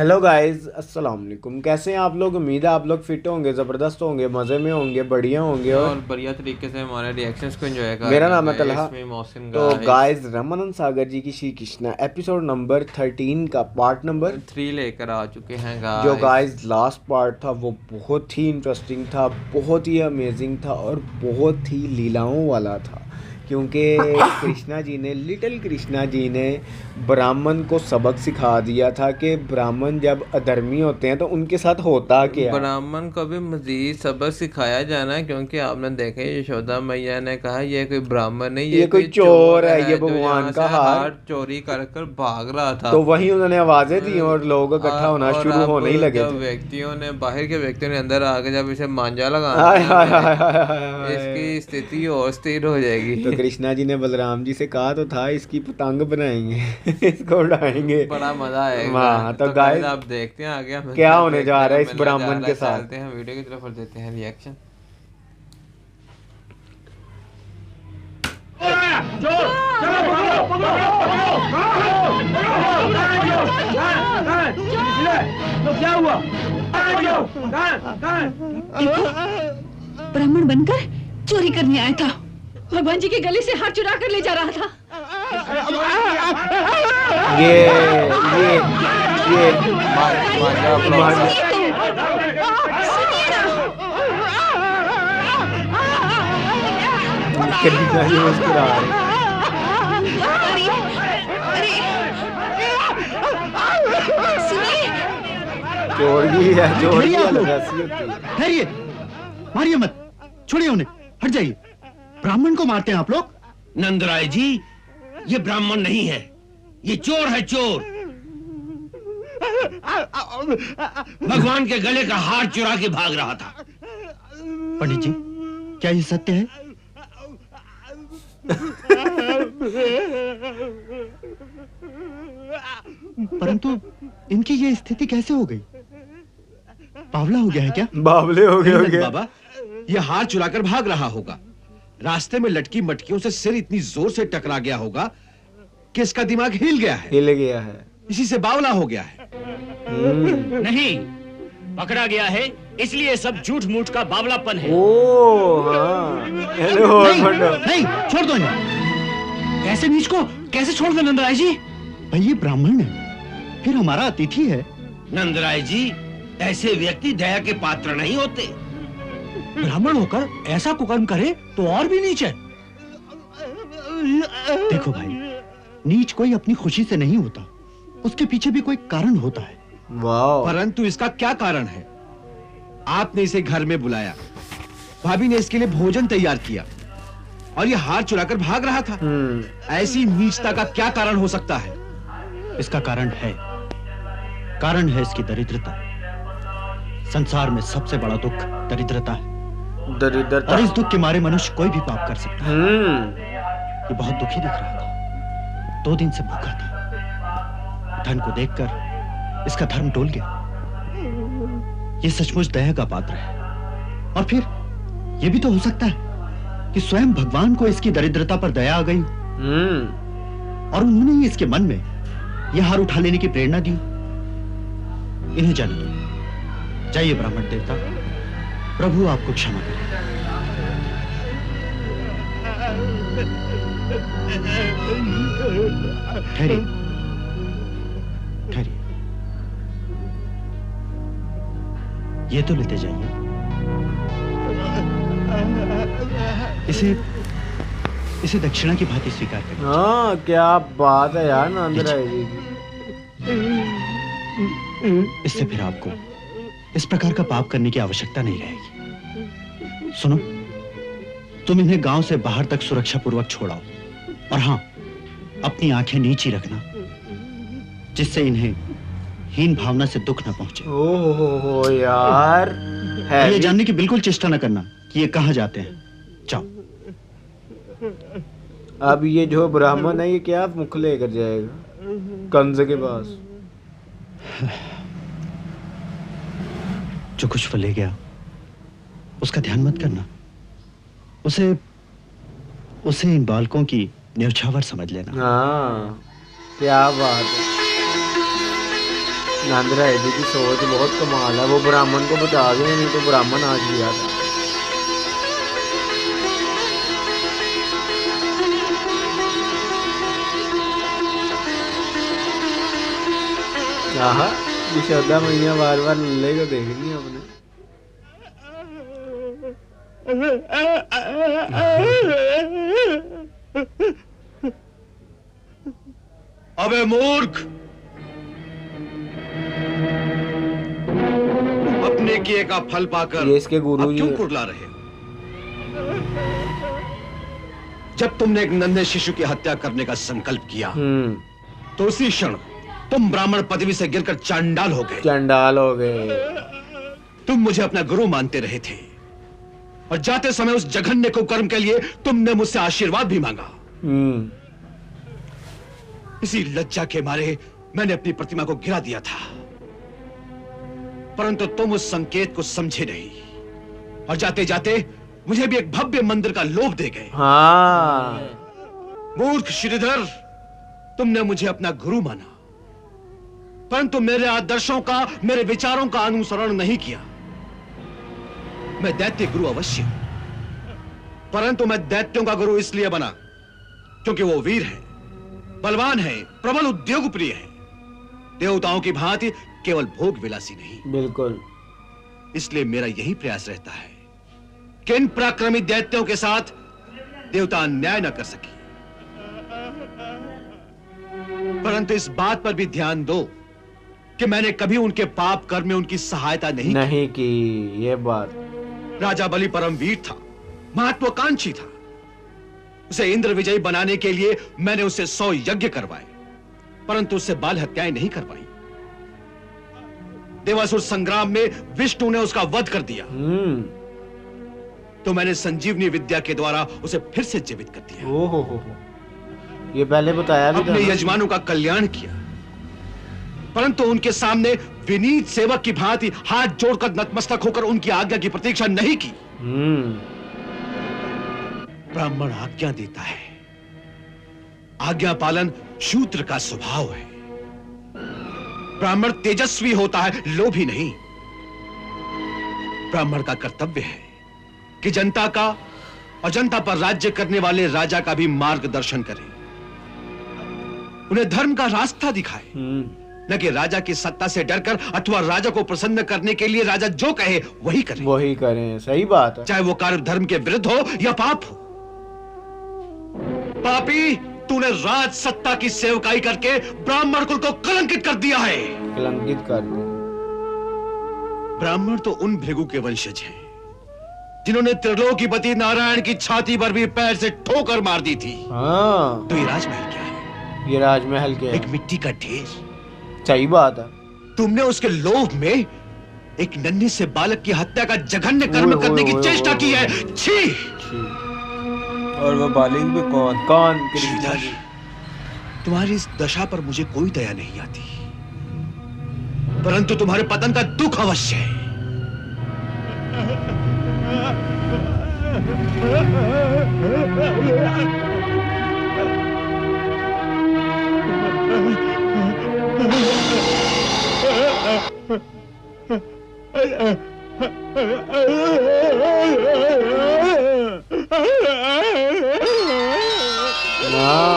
Hello guys, अस्सलाम वालेकुम। कैसे हैं आप लोग? उम्मीद है आप लोग फिट होंगे, ज़बरदस्त होंगे, मज़े में होंगे, बढ़िया होंगे। और और बढ़िया तरीके से हमारे रिएक्शंस को एंजॉय कर मेरा रहे नाम है होंगे। तलहा। इसमें मोहसिन तो गाइस गाइस, रमानंद सागर जी की श्री कृष्णा एपिसोड नंबर 13 का पार्ट नंबर 3 लेकर आ चुके हैं जो गाइस। गाइस लास्ट पार्ट था वो बहुत ही इंटरेस्टिंग था, बहुत ही अमेजिंग था और बहुत ही लीलाओं वाला था। क्योंकि कृष्णा जी ने, लिटिल कृष्णा जी ने ब्राह्मण को सबक सिखा दिया था कि ब्राह्मण जब अधर्मी होते हैं तो उनके साथ होता क्या है। ब्राह्मण को भी मजीद सबक सिखाया जाना है, क्योंकि आपने देखे यशोदा मैया ने कहा ये कोई ब्राह्मण नहीं, ये ये कोई कोई चोर चोर है, ये है जो भगवान यहाँ का से हार। हार चोरी कर कर भाग रहा था। तो वहीं उन्होंने आवाज़ें दी और लोग इकट्ठा होना और शुरू अब होने ही लगे जब थे। व्यक्तियों ने, बाहर के व्यक्तियों ने अंदर आके जब इसे मांझा लगाना हाय है हाय हाय हमें, हाय हाय हाय। इसकी स्थिति और स्थिर हो तो जाएगी। कृष्णा जी ने बलराम जी से कहा तो था इसकी पतंग बनाएंगे इसको उड़ाएंगे। बड़ा मजा आएगा। हाँ तो तो गाइस गाइस, आप देखते हैं आगे हमें क्या क्या होने जा देखने रहा को है इस मिलने जा ब्राह्मण रहा के है। साथ। चलते हैं वीडियो की तरफ और देते हैं रिएक्शन। क्या हुआ? देखो, ब्राह्मण बनकर चोरी करने आया था। भगवान जी के गले से हार चुरा कर ले जा रहा था। ये मांझा कृष्णा जी मुस्कुरा रहे। चोरी है, चोरी आप लोग। ऐसी होती है। ठहरिए, मारिए मत, छोड़िए उन्हें, हट जाइए। ब्राह्मण को मारते हैं आप लोग? नंदराय जी, ये ब्राह्मण नहीं है, ये चोर है, चोर। भगवान के गले का हार चुरा के भाग रहा था। पंडित जी, क्या ये सत्य है? परंतु इनकी ये स्थिति कैसे हो गई? बावला हो गया है क्या? बावले हो गए नहीं होंगे। बाबा, ये हार चुराकर भाग रहा होगा। रास्ते में लटकी मटकियों से सिर इतनी जोर से टकरा गया होगा कि इसका दिमाग हिल गया है, हिल गया है। इसी से बावला हो गया है। नहीं, पकड़ा गया है इसलिए सब झूठ मूठ का बावलापन है। ओ हाँ, हेलो नहीं, छोड़ दो इन्हें। ऐसे नीच को कैसे छोड़ दे नंदराय जी? भाई ये ब्राह्मण है, फिर हमारा अतिथि है। नंदराय जी, ऐसे व्यक्ति दया के पात्र नहीं होते। ब्राह्मण होकर ऐसा कुकर्म करे तो और भी नीच है। देखो भाई, नीच कोई अपनी खुशी से नहीं होता, उसके पीछे भी कोई कारण होता है। वाह। परंतु इसका क्या कारण है? आपने इसे घर में बुलाया, भाभी ने इसके लिए भोजन तैयार किया और ये हार चुराकर भाग रहा था। ऐसी नीचता का क्या कारण हो सकता है? इसका कारण है इसकी दरिद्रता। संसार में सबसे बड़ा दुख दरिद्रता है, दरिद्रता। और इस दुख के मारे मनुष्य कोई भी पाप कर सकता है। ये बहुत दुखी दिख रहा था, 2 दिन से भूखा था। धन को देखकर इसका धर्म डोल गया। ये सचमुच दया का पात्र है। और फिर ये भी तो हो सकता है कि स्वयं भगवान को इसकी दरिद्रता पर दया आ गई और उन्होंने ही इसके मन में यह हार उठा लेने की प्रेरणा दी। इन्हें जाने दो। जाइए ब्राह्मण देवता, प्रभु आपको क्षमा करे। ठहरिए, ठहरिए, ये तो लेते जाइए। इसे दक्षिणा की भांति स्वीकार करें। हाँ, क्या बात है यार नंदराय जी की। इससे फिर आपको इस प्रकार का पाप करने की आवश्यकता नहीं रहेगी। सुनो, तुम इन्हें गांव से बाहर तक सुरक्षा पूर्वक छोड़ाओ, और हाँ, अपनी आंखें नीची रखना, जिससे इन्हें हीन भावना से दुख न पहुंचे। ओहो यार, है ये जानने की बिल्कुल चेष्टा न करना कि ये कहां जाते हैं। जाओ। अब ये जो ब्राह्मण है ये क्या मुख लेकर जाएगा कंस के पास? जो कुछ वो ले गया उसका ध्यान मत करना। उसे इन बालकों की न्यौछावर समझ लेना। हाँ, क्या बात है। नंद राय जी की सोच बहुत कमाल है, वो ब्राह्मण को बता गए, नहीं तो ब्राह्मण आज गया था। आहा, यशोदा मैया बार बार लल्ले को देख रही है अपने। अबे मूर्ख, अपने किए का फल पाकर ये इसके गुरु अब जी क्यों हैं। कुरला रहे हो? जब तुमने एक नन्हे शिशु की हत्या करने का संकल्प किया तो उसी क्षण तुम ब्राह्मण पदवी से गिरकर चांडाल हो गए। चंडाल हो गए। तुम मुझे अपना गुरु मानते रहे थे और जाते समय उस जघन्य कुकर्म के लिए तुमने मुझसे आशीर्वाद भी मांगा। इसी लज्जा के मारे मैंने अपनी प्रतिमा को गिरा दिया था, परंतु तुम उस संकेत को समझे नहीं और जाते जाते मुझे भी एक भव्य मंदिर का लोभ दे गए। हाँ। मूर्ख श्रीधर, तुमने मुझे अपना गुरु माना, परंतु मेरे आदर्शों का, मेरे विचारों का अनुसरण नहीं किया। मैं दैत्य गुरु अवश्य, परंतु मैं दैत्यों का गुरु इसलिए बना क्योंकि वो वीर है, बलवान है, प्रबल उद्योग प्रिय है, देवताओं की भांति केवल भोग विलासी नहीं। बिल्कुल। इसलिए मेरा यही प्रयास रहता है कि इन पराक्रमी दैत्यों के साथ देवता अन्याय न कर सके। परंतु इस बात पर भी ध्यान दो कि मैंने कभी उनके पाप कर्म में उनकी सहायता नहीं की। ये बात। राजा बलि परम वीर था, महत्वाकांक्षी था। उसे इंद्र विजयी बनाने के लिए मैंने उससे 100 यज्ञ करवाए, परंतु उससे बाल हत्याएं नहीं करवाई। देवासुर संग्राम में विष्णु ने उसका वध कर दिया, तो मैंने संजीवनी विद्या के द्वारा उसे फिर से जीवित कर दिया। ओहो, ये पहले बताया भी था। अपने यजमानों का कल्याण किया, परंतु उनके सामने विनीत सेवक की भांति हाथ जोड़कर नतमस्तक होकर उनकी आज्ञा की प्रतीक्षा नहीं की। ब्राह्मण आज्ञा देता है, आज्ञा पालन शूद्र का स्वभाव है। ब्राह्मण तेजस्वी होता है, लोभी नहीं। ब्राह्मण का कर्तव्य है कि जनता का और जनता पर राज्य करने वाले राजा का भी मार्गदर्शन करे, उन्हें धर्म का रास्ता दिखाए, न कि राजा की सत्ता से डरकर अथवा राजा को प्रसन्न करने के लिए राजा जो कहे वही करें। वही करें, सही बात है। चाहे वो कार्य धर्म के विरुद्ध हो या पाप हो। पापी, तूने राज सत्ता की सेवकाई करके ब्राह्मण कुल को कलंकित कर दिया है। कलंकित कर दिया। ब्राह्मण तो उन भृगु के वंशज हैं जिन्होंने त्रिलोकीपति नारायण की छाती पर भी पैर से ठोकर मार दी थी। हाँ। तो ये राजमहल क्या है? ये राजमहल क्या है? एक मिट्टी का ढेर। सही बात है। तुमने उसके लोभ में एक नन्हे से बालक की हत्या का जघन्य कर्म करने की चेष्टा की है। छी! और वो बालिक भी कौन? श्रीधर, तुम्हारी इस दशा पर मुझे कोई दया नहीं आती, परंतु तुम्हारे पतन का दुख अवश्य है।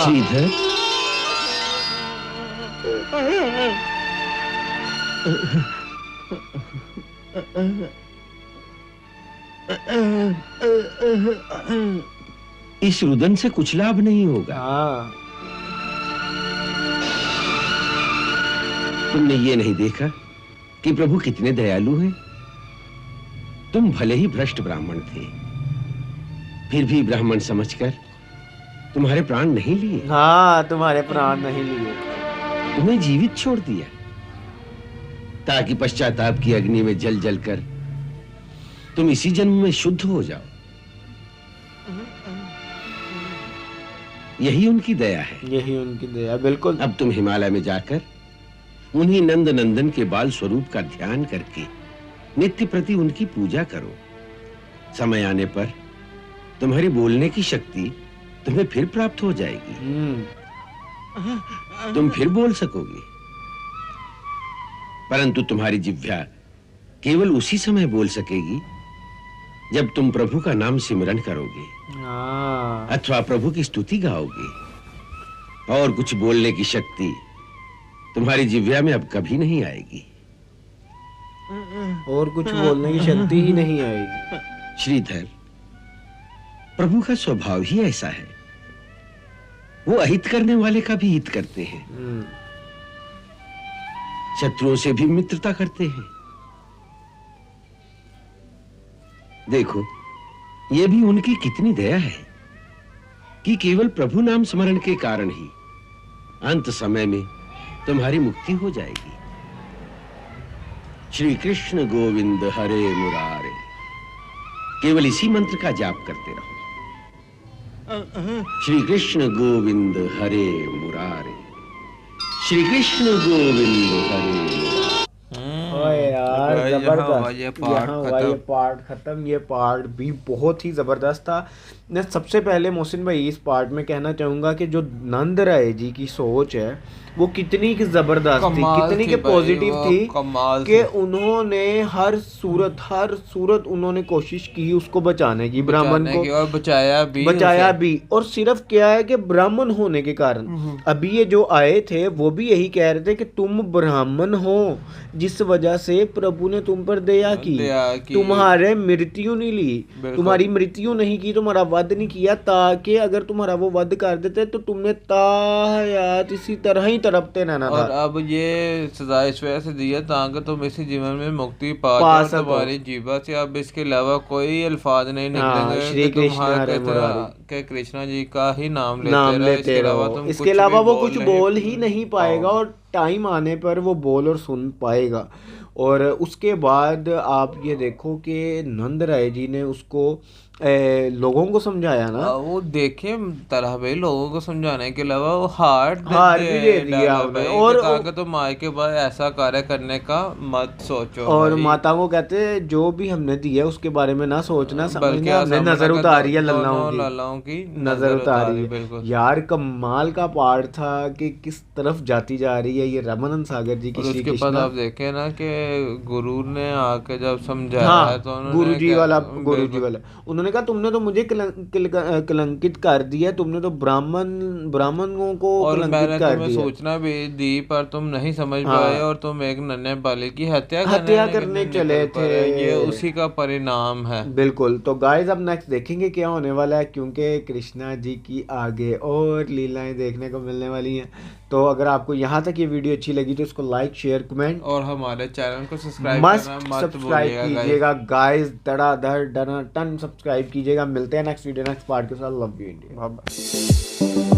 श्रीधर, इस रुदन से कुछ लाभ नहीं होगा। तुमने ये नहीं देखा कि प्रभु कितने दयालु हैं? तुम भले ही भ्रष्ट ब्राह्मण थे, फिर भी ब्राह्मण समझकर तुम्हारे प्राण नहीं लिए। हाँ, तुम्हारे प्राण नहीं लिए, तुम्हें जीवित छोड़ दिया ताकि पश्चाताप की अग्नि में जल जल कर तुम इसी जन्म में शुद्ध हो जाओ। यही उनकी दया है। यही उनकी दया, बिल्कुल। अब तुम हिमालय में जाकर उन्हीं नंद नंदन के बाल स्वरूप का ध्यान करके नित्य प्रति उनकी पूजा करो। समय आने पर तुम्हारी बोलने की शक्ति तुम्हें फिर प्राप्त हो जाएगी। तुम फिर बोल सकोगे। परंतु तुम्हारी जिह्वा केवल उसी समय बोल सकेगी जब तुम प्रभु का नाम सिमरन करोगे हाँ। अथवा प्रभु की स्तुति गाओगे। और कुछ बोलने की शक्ति तुम्हारी जिह्वा में अब कभी नहीं आएगी। और कुछ बोलने की शक्ति ही नहीं आएगी। श्रीधर, प्रभु का स्वभाव ही ऐसा है, वो अहित करने वाले का भी हित करते हैं, शत्रुओं से भी मित्रता करते हैं। देखो, ये भी उनकी कितनी दया है कि केवल प्रभु नाम स्मरण के कारण ही अंत समय में तुम्हारी मुक्ति हो जाएगी। श्री कृष्ण गोविंद हरे मुरारे, केवल इसी मंत्र का जाप करते रहो। श्री कृष्ण गोविंद हरे मुरारे, श्री कृष्ण गोविंद हरे मुरारे। ओए यार यहाँ जबरदस्त। ये पार्ट यहाँ हुआ ये पार्ट खत्म। ये पार्ट भी बहुत ही जबरदस्त था। मैं सबसे पहले मोहसिन भाई इस पार्ट में कहना चाहूंगा कि जो नंद राय जी की सोच है वो कितनी की जबरदस्त थी, कितनी के पॉजिटिव थी कि उन्होंने हर सूरत उन्होंने कोशिश की उसको बचाने की, ब्राह्मण को, और बचाया भी। और सिर्फ क्या है कि ब्राह्मण होने के कारण अभी ये जो आए थे वो भी यही कह रहे थे कि तुम ब्राह्मण हो जिस वजह से प्रभु ने तुम पर दया की, तुम्हारे मृत्यु नहीं ली, तुम्हारी मृत्यु नहीं की, तुम्हारा वध नहीं किया, ताकि अगर तुम्हारा वो वध कर देते तो तुमने तायात इसी तरह ही तड़पते रहना था। और अब ये सजा इस वजह से दी है ताकि तुम इसी जीवन में मुक्ति पा सको। तुम्हारी जीवा से अब इसके अलावा कोई अल्फाज नहीं निकलेंगे। श्री कृष्ण कृष्णा जी का ही नाम लेते रहो। इसके अलावा वो कुछ बोल ही नहीं पाएगा और टाइम आने पर वो बोल और सुन पाएगा। और उसके बाद आप ये देखो कि नंद राय जी ने उसको लोगों को समझाया ना, वो देखे तरह भाई लोगों को समझाने के अलावा वो हार्ट भी दे दिया और ताकि तुम आए के बाद ऐसा कार्य करने का मत सोचो। और माता को कहते जो भी हमने दिया उसके बारे में ना सोचना, बल्कि हमने नजर उतारी है, लल्लाओं की नजर उतारी है। यार कमाल का पार्ट था कि किस तरफ जाती जा रही है ये रामानंद सागर जी की। उसके बाद आप देखे ना कि गुरु ने आके जब समझाया तो गुरु जी वाला उन्होंने कहा तुमने तो मुझे कलंकित कर दिया, तुमने तो ब्राह्मणों को कलंकित कर दिया। सूचना भी दी पर तुम नहीं समझ पाए और तुम एक नन्हे बालक की हत्या करने चले थे। ये उसी का परिणाम है। बिल्कुल। तो गाइस अब नेक्स्ट देखेंगे क्या होने वाला है, क्योंकि कृष्णा जी की आगे और लीलाएं देखने को मिलने वाली हैं। तो अगर आपको यहाँ तक ये वीडियो अच्छी लगी तो इसको लाइक शेयर कमेंट और हमारे चैनल को सब्सक्राइब कीजिएगा गाइस। धड़ाधड़ टन सब्सक्राइब कीजिएगा। मिलते हैं नेक्स्ट वीडियो नेक्स्ट पार्ट के साथ। Love you India. Bye bye.